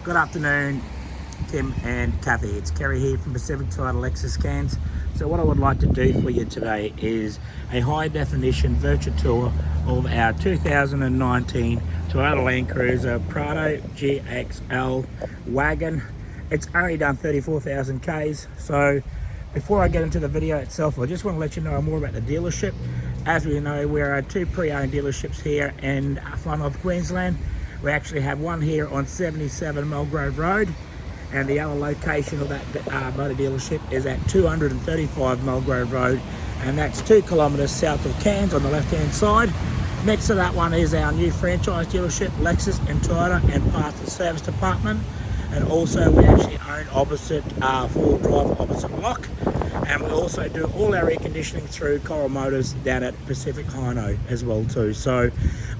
Good afternoon, Tim and Kathy. It's Kerry here from Pacific Title Lexus Scans. So what I would like to do for you today is a high definition virtual tour of our 2019 Toyota Landcruiser Prado GXL Wagon. It's only done 34,000 Ks. So before I get into the video itself, I just want to let you know more about the dealership. As we know, we're two pre-owned dealerships here in far north Queensland. We actually have one here on 77 Mulgrove Road, and the other location of that motor dealership is at 235 Mulgrove Road, and that's 2 kilometres south of Cairns on the left-hand side. Next to that one is our new franchise dealership, Lexus and Toyota and Parts and Service Department, and also we actually own opposite four-wheel drive opposite lock, and we also do all our air conditioning through Coral Motors down at Pacific Hino as well too. So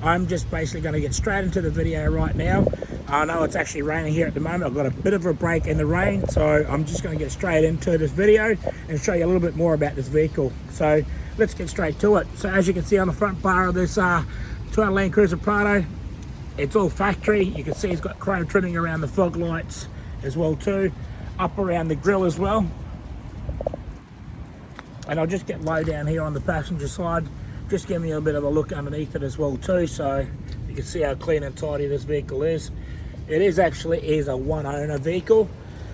I'm just basically going to get straight into the video right now. I know it's actually raining here at the moment. I've got a bit of a break in the rain, so I'm just going to get straight into this video and show you a little bit more about this vehicle. So let's get straight to it. So as you can see on the front bar of this Toyota Landcruiser Prado, it's all factory. You can see it's got chrome trimming around the fog lights as well too, up around the grille as well. And I'll just get low down here on the passenger side, just giving you a bit of a look underneath it as well too, so you can see how clean and tidy this vehicle is. It is a one owner vehicle,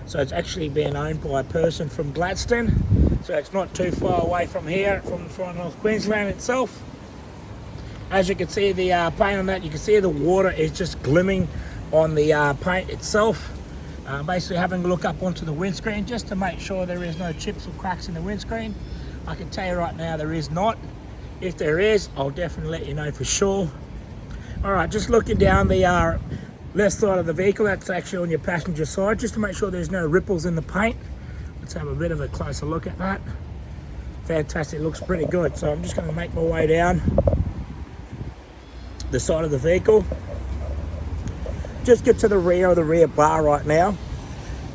so it's actually being owned by a person from Gladstone, so it's not too far away from here, from North Queensland itself. As you can see the paint on that, you can see the water is just glimmering on the paint itself. Basically having a look up onto the windscreen just to make sure there is no chips or cracks in the windscreen. I can tell you right now there is not. If there is, I'll definitely let you know for sure. Alright, just looking down the left side of the vehicle, that's actually on your passenger side, just to make sure there's no ripples in the paint. Let's have a bit of a closer look at that. Fantastic, looks pretty good. So I'm just going to make my way down the side of the vehicle. Just get to the rear of the rear bar right now.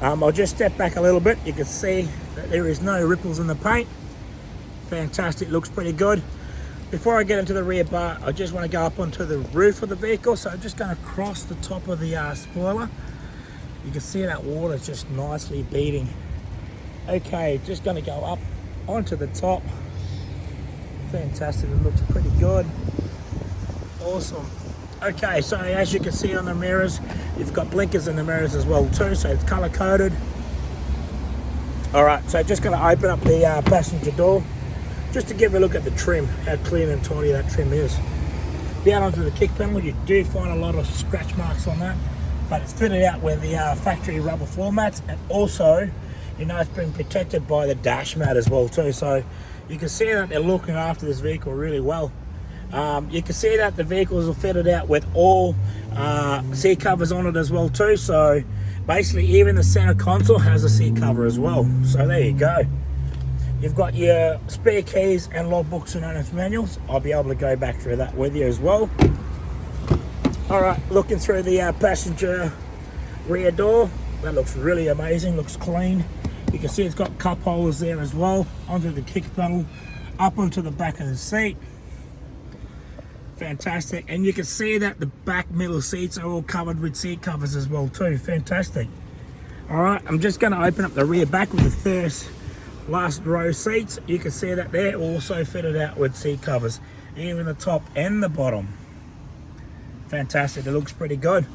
I'll just step back a little bit. You can see that there is no ripples in the paint. Fantastic, looks pretty good. Before I get into the rear bar, I just want to go up onto the roof of the vehicle. So I'm just going to cross the top of the spoiler. You can see that water is just nicely beating. Okay, just going to go up onto the top. Fantastic, it looks pretty good. Awesome. Okay, so as you can see on the mirrors, you've got blinkers in the mirrors as well too, so it's color coded. Alright, so just going to open up the passenger door just to give you a look at the trim, how clean and tidy that trim is. Down onto the kick panel, you do find a lot of scratch marks on that, but it's fitted out with the factory rubber floor mats, and also you know it's been protected by the dash mat as well too, so you can see that they're looking after this vehicle really well. You can see that the vehicles are fitted out with all seat covers on it as well too, so basically even the center console has a seat cover as well, so there you go. You've got your spare keys and logbooks and owner's manuals. I'll be able to go back through that with you as well. Alright, looking through the passenger rear door, that looks really amazing, looks clean. You can see it's got cup holders there as well, onto the kick panel, up onto the back of the seat. Fantastic, and you can see that the back middle seats are all covered with seat covers as well too. Fantastic. Alright, I'm just going to open up the rear back with the first last row seats. You can see that they're also fitted out with seat covers, even the top and the bottom. Fantastic, it looks pretty good.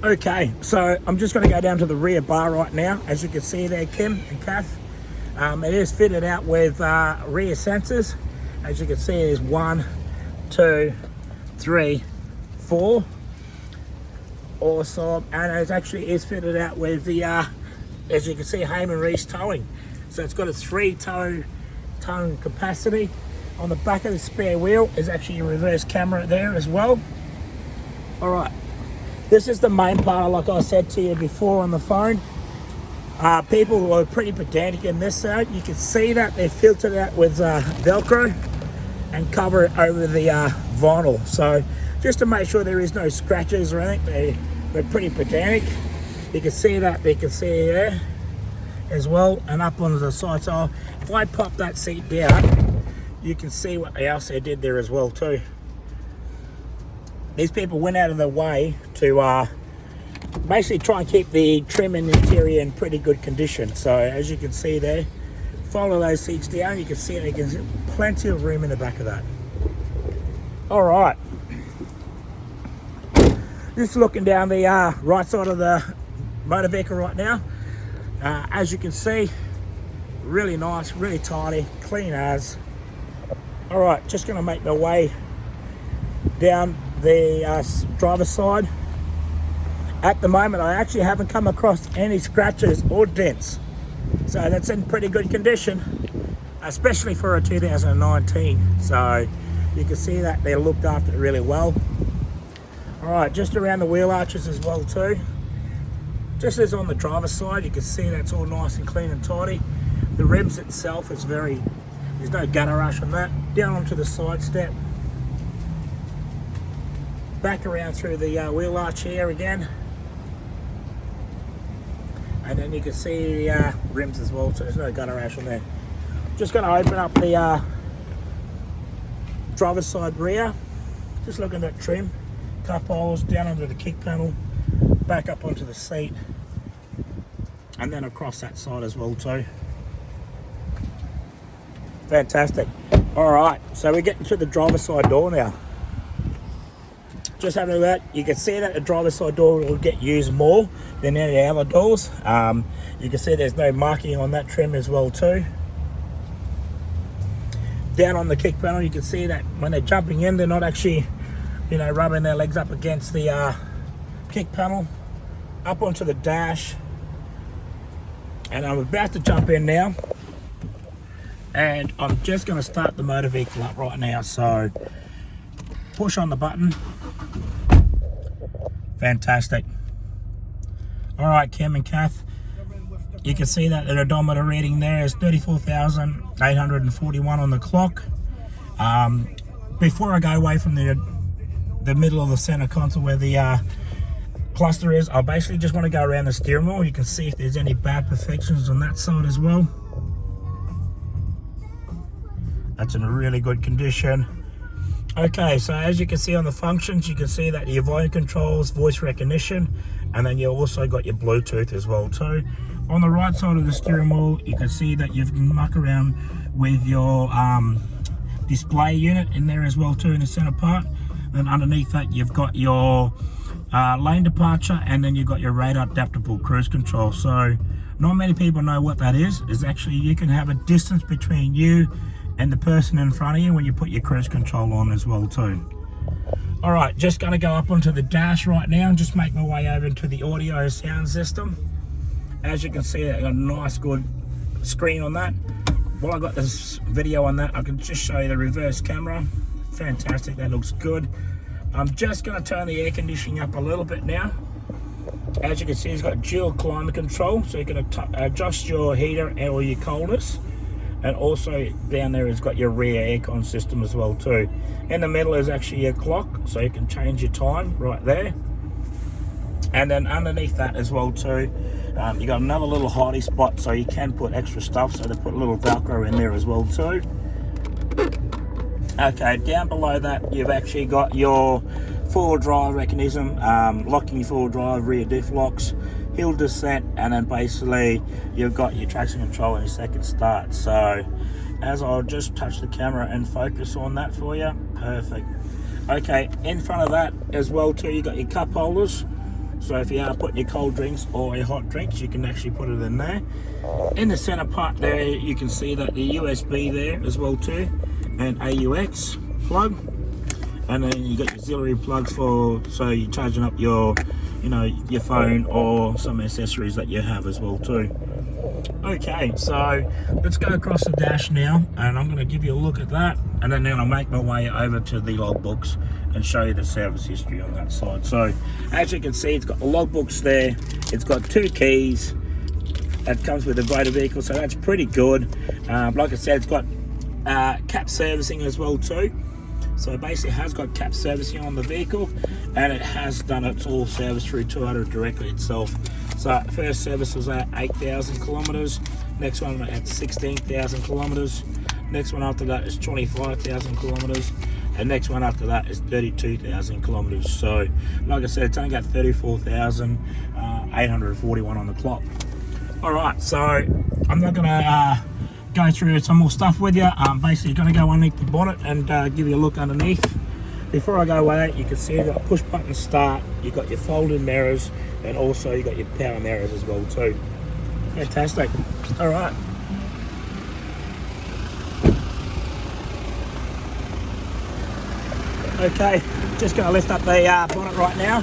Okay, so I'm just going to go down to the rear bar right now. As you can see there, Kim and Kath, it is fitted out with rear sensors. As you can see, there's 1, 2, 3, 4. Awesome, and it actually is fitted out with the as you can see, Heyman Reese towing. So it's got a 3-tow towing capacity. On the back of the spare wheel is actually a reverse camera there as well. Alright, this is the main part, like I said to you before on the phone. People are pretty pedantic in this side. You can see that they're filtered out with Velcro and cover it over the vinyl. So just to make sure there is no scratches or anything, they're pretty pedantic. You can see that, you can see there as well, and up onto the side. So if I pop that seat down, you can see what else they did there as well too. These people went out of their way to basically try and keep the trim and interior in pretty good condition. So as you can see there, follow those seats down, you can see there's plenty of room in the back of that. All right, just looking down the right side of the motor vehicle right now. As you can see, really nice, really tidy, clean as. All right, just gonna make my way down the driver's side. At the moment, I actually haven't come across any scratches or dents. So that's in pretty good condition, especially for a 2019. So you can see that they looked after it really well. All right, just around the wheel arches as well too. Just as on the driver's side, you can see that's all nice and clean and tidy. The rims itself is there's no gutter rush on that. Down onto the side step. Back around through the wheel arch here again. And then you can see the rims as well, so there's no gutter rash on there. Just going to open up the driver's side rear. Just looking at trim, cup holes, down onto the kick panel, back up onto the seat, and then across that side as well too. Fantastic. All right, so we're getting to the driver's side door now. Just having a look, you can see that the driver's side door will get used more than any other doors. You can see there's no marking on that trim as well too. Down on the kick panel, you can see that when they're jumping in, they're not actually, rubbing their legs up against the kick panel. Up onto the dash, and I'm about to jump in now. And I'm just going to start the motor vehicle up right now. So push on the button. Fantastic. All right, Kim and Kath, you can see that the odometer reading there is 34,841 on the clock. Before I go away from the middle of the center console where the cluster is, I basically just want to go around the steering wheel. You can see if there's any bad perfections on that side as well. That's in a really good condition. Okay, so as you can see on the functions, you can see that your volume controls, voice recognition, and then you also got your Bluetooth as well too. On the right side of the steering wheel, you can see that you can muck around with your display unit in there as well too in the center part. Then underneath that, you've got your lane departure, and then you've got your radar adaptable cruise control. So not many people know what that is. Is actually you can have a distance between you and the person in front of you when you put your cruise control on as well too. All right, just gonna go up onto the dash right now and just make my way over to the audio sound system. As you can see, I got a nice good screen on that. While I got this video on that, I can just show you the reverse camera. Fantastic, that looks good. I'm just gonna turn the air conditioning up a little bit now. As you can see, it's got dual climate control, so you can adjust your heater or your coldness. And also down there it's got your rear aircon system as well too. In the middle is actually your clock, so you can change your time right there. And then underneath that as well too, you got another little hidey spot, so you can put extra stuff. So they put a little Velcro in there as well too. Okay, down below that you've actually got your four-wheel drive mechanism, locking four-wheel drive, rear diff locks, hill descent, and then basically you've got your traction control and your second start. So as I'll just touch the camera and focus on that for you, perfect. Okay, in front of that as well too, you got your cup holders. So if you are putting your cold drinks or your hot drinks, you can actually put it in there. In the center part there, you can see that the USB there as well too, and AUX plug. And then you got your auxiliary plugs so you're charging up your your phone or some accessories that you have as well too. Okay, so let's go across the dash now, and I'm going to give you a look at that, and then I'll make my way over to the logbooks and show you the service history on that side. So as you can see, it's got the logbooks there, it's got 2 keys, it comes with a motor vehicle, so that's pretty good. Like I said, it's got cap servicing as well too. So it basically has got cap servicing on the vehicle, and it has done its all service through Toyota directly itself. So first service was at 8,000 kilometers, next one at 16,000 kilometers, next one after that is 25,000 kilometers, and next one after that is 32,000 kilometers. So like I said, it's only got 34,841 on the clock. All right, so I'm not gonna go through some more stuff with you. I'm basically gonna go underneath the bonnet and give you a look underneath. Before I go away, you can see you've got push button start, you've got your folding mirrors, and also you've got your power mirrors as well too. Fantastic. All right. Okay, just going to lift up the bonnet right now,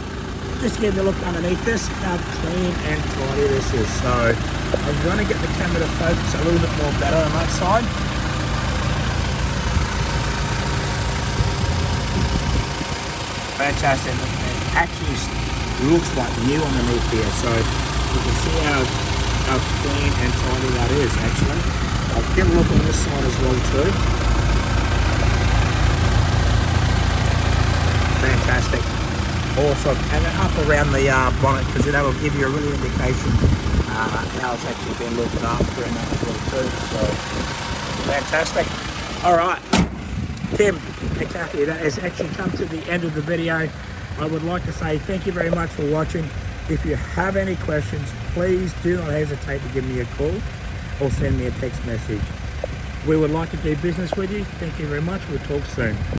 just to give you a look underneath this, how clean and tidy this is. So I'm going to get the camera to focus a little bit more better on that side. Fantastic. It actually looks like new underneath here, so you can see how clean and tidy that is actually. I'll get a look on this side as well too. Fantastic. Awesome. And then up around the bonnet, because that will give you a real indication how it's actually been looked after and that as well too. So fantastic. All right, Tim and Kathy, that has actually come to the end of the video. I would like to say thank you very much for watching. If you have any questions, please do not hesitate to give me a call or send me a text message. We would like to do business with you. Thank you very much. We'll talk soon.